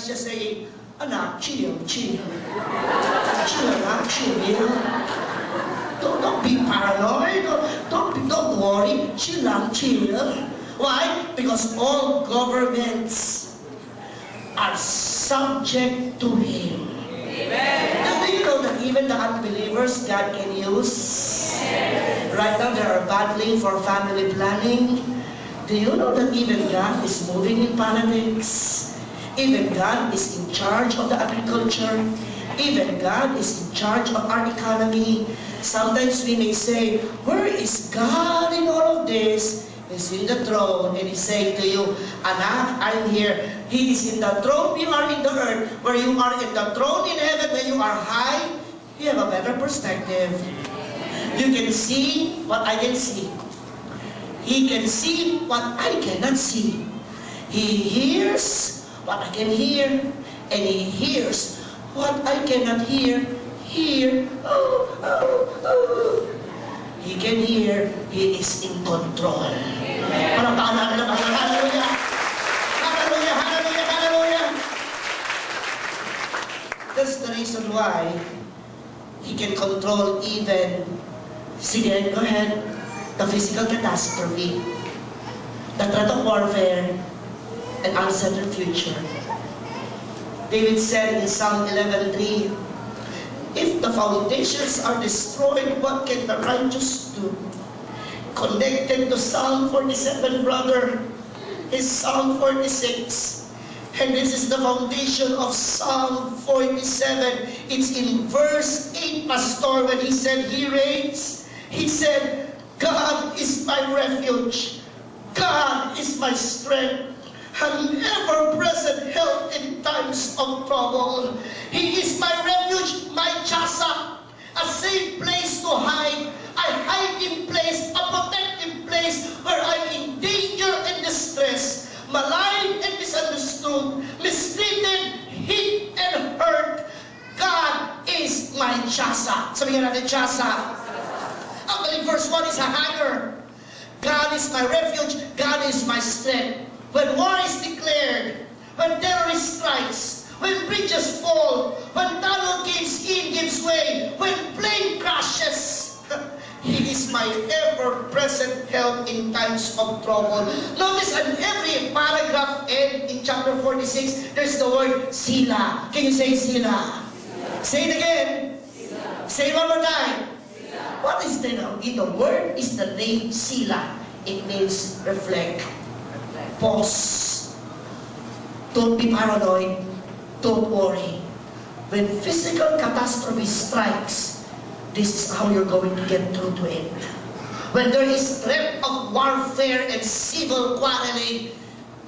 Sometimes just saying, anak, chill, chill. Chill, anak, chill. Don't be paranoid. Don't worry. Chill lang, chill. Why? Because all governments are subject to Him. Amen. And do you know that even the unbelievers God can use? Right now they are battling for family planning. Do you know that even God is moving in politics? Even God is in charge of the agriculture. Even God is in charge of our economy. Sometimes we may say, where is God in all of this? He's in the throne, and He's saying to you, anak, I'm here. He is in the throne, you are in the earth. Where you are in the throne in heaven, when you are high, you have a better perspective. You can see what I can see. He can see what I cannot see. He hears what I can hear, and He hears what I cannot hear. He can hear. He is in control. Palakpakan natin ang Panginoon. Hallelujah! Hallelujah! Hallelujah! Hallelujah! That's the reason why He can control even, sige, go ahead, the physical catastrophe, the threat of warfare, and uncertain future. David said in Psalm 11:3, if the foundations are destroyed, what can the righteous do? Connected to Psalm 47, brother, is Psalm 46. And this is the foundation of Psalm 47. It's in verse 8, Pastor, when he said, He reigns. He said, God is my refuge. God is my strength. An ever-present help in times of trouble. He is my refuge, my chasa, a safe place to hide, a hiding place, a protective place where I'm in danger and distress, maligned and misunderstood, mistreated, hit and hurt. God is my chasa. Sabihin natin, chasa. Actually, verse 1 is a hanger. God is my refuge, God is my strength. When war is declared, when terrorist strikes, when bridges fall, when tunnel gives in, gives way, when plane crashes, He is my ever-present help in times of trouble. Notice in every paragraph and in chapter 46, there's the word Sila. Can you say Sila? Say it again. Say it one more time. What is the name? The word is the name Sila. It means reflect. Pause. Don't be paranoid. Don't worry. When physical catastrophe strikes, this is how you're going to get through to it. When there is threat of warfare and civil quarreling,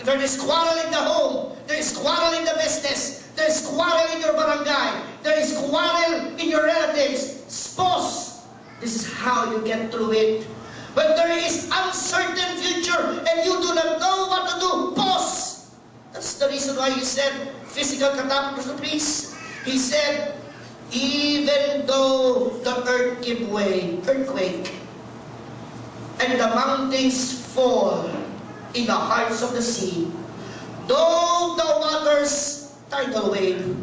there is quarrel in the home, there is quarrel in the business, there is quarrel in your barangay, there is quarrel in your relatives, spouse. This is how you get through it. When there is uncertain future and you do not know what to do, pause. That's the reason why He said physical catastrophes. He said, even though the earth give way, earthquake, and the mountains fall in the hearts of the sea, though the waters, tidal wave,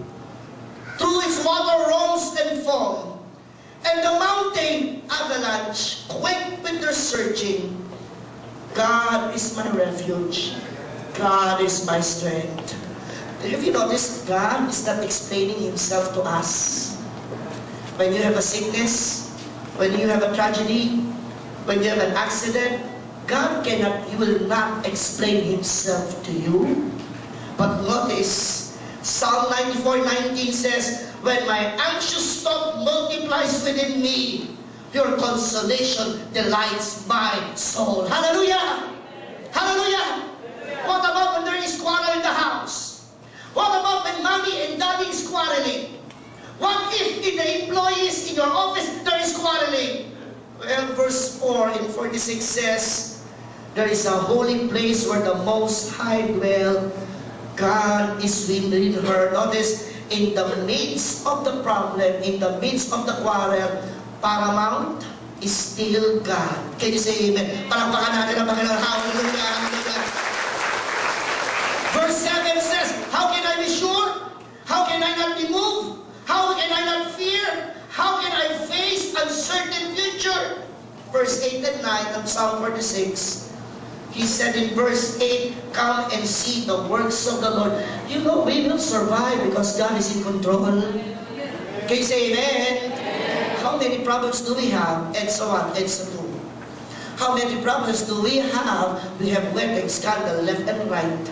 through its water roams and foam, and the mountain avalanche quake with their surging, God is my refuge. God is my strength. Have you noticed God is not explaining Himself to us? When you have a sickness, when you have a tragedy, when you have an accident, God cannot, He will not explain Himself to you. But notice, Psalm 94:19 says, when my anxious thought multiplies within me, your consolation delights my soul. Hallelujah! Hallelujah! What about when there is quarrel in the house? What about when mommy and daddy is quarreling? What if in the employees in your office there is quarreling? Well, verse 4 in 46 says, there is a holy place where the Most High dwell. God is within her. Notice, in the midst of the problem, in the midst of the quarrel, paramount is still God. Can you say amen? Palakpakan natin ang Panginoon. Hallelujah! Hallelujah! Verse 7 says, how can I be sure? How can I face uncertain future? Verse 8 and 9 of Psalm 46. He said in verse 8, come and see the works of the Lord. You know, we will survive because God is in control. Can you say amen? How many problems do we have? And so on, and so on. How many problems do we have? We have wedding scandal left and right.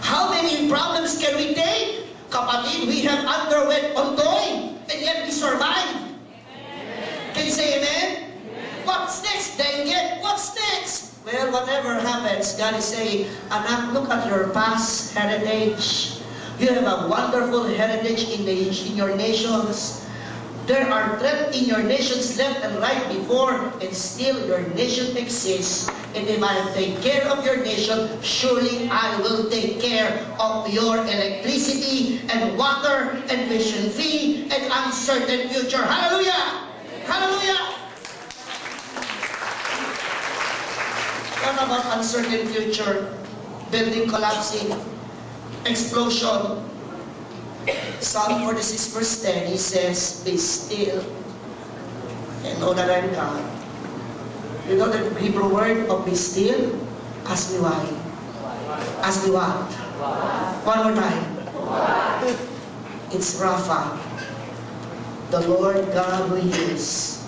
How many problems can we take? Kapatid, we have underwent ongoing, and yet we survive. Can you say amen? What's next, Dengue? What's next? Well, whatever happens, God is saying, anak, look at your past heritage. You have a wonderful heritage in your nations. There are threats in your nations left and right before, and still your nation exists. And if I take care of your nation, surely I will take care of your electricity and water and tuition fee and uncertain future. Hallelujah! Hallelujah! What about uncertain future? Building collapsing, explosion. Psalm 46 verse 10, he says, be still and know that I'm God. You know the Hebrew word of be still? Ask me why. Ask me what? One more time. It's Rapha, the Lord God who heals.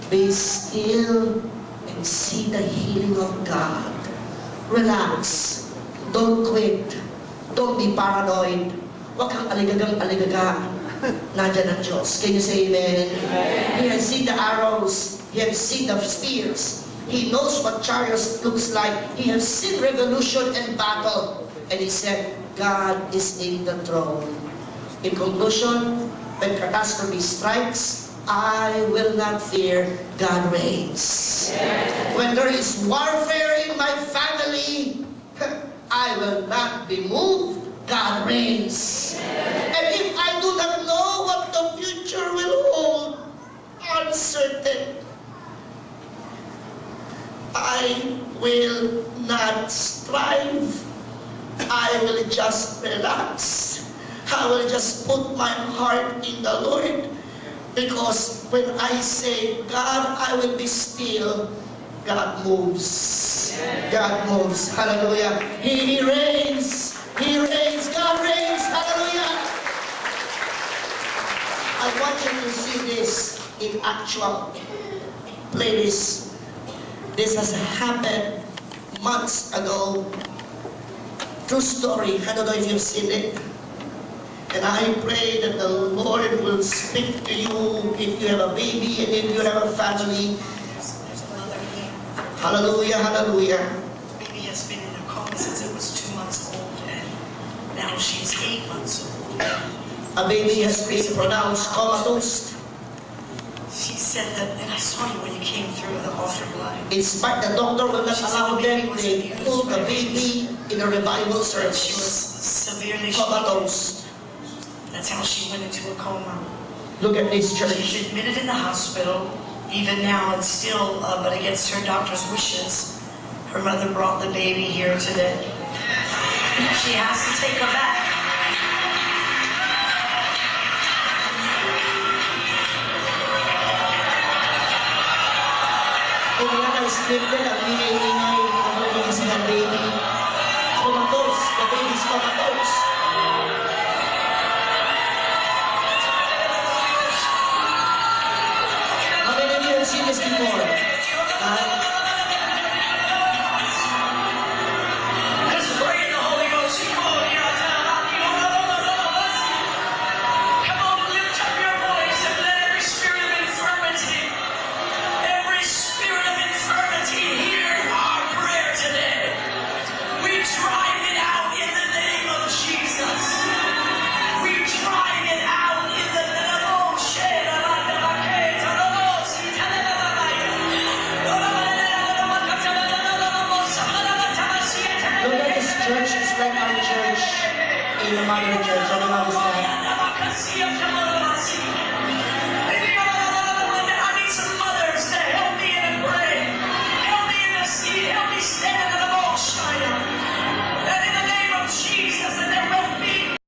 Be still and see the healing of God. Relax. Don't quit. Don't be paranoid. Huwag kang aligagang-aligaga. Nandiyan ang Diyos. Can you say amen? Amen? He has seen the arrows. He has seen the spears. He knows what chariots looks like. He has seen revolution and battle. And he said, God is in the throne. In conclusion, when catastrophe strikes, I will not fear, God reigns. When there is warfare in my family, I will not be moved, God reigns. And if I do not know what the future will hold, uncertain, I will not strive. I will just relax. I will just put my heart in the Lord. Because when I say, God, I will be still, God moves. God moves. Hallelujah. He reigns. He reigns. God reigns. Hallelujah. I want you to see this in actual. Play this. This has happened months ago. True story. I don't know if you've seen it. And I pray that the Lord will speak to you if you have a baby and if you have a family. Hallelujah, hallelujah. Baby has been in a coma since it was 2 months old, and now she's 8 months old. A baby has been pronounced comatose. She said that, and I saw you when you came through the altar blood. In spite, the doctor will not allow them to put the baby in a revival She service. was severely Comatose. That's how she went into a coma. Look at this church. She's admitted in the hospital. Even now, it's still, but against her doctor's wishes. Her mother brought the baby here today. She has to take her back. Kung nga na-scripted, ang ingay-ingay, ang naging ng baby. Comatose. The baby's comatose. How many of you have seen this before? Let's pray in the Holy Ghost. Come on, lift up your voice and let every spirit of infirmity hear our prayer today. We drive it out in the name of Jesus. We drive it out in the name of Look at this church. It's like our church in the mother church. Have you noticed that?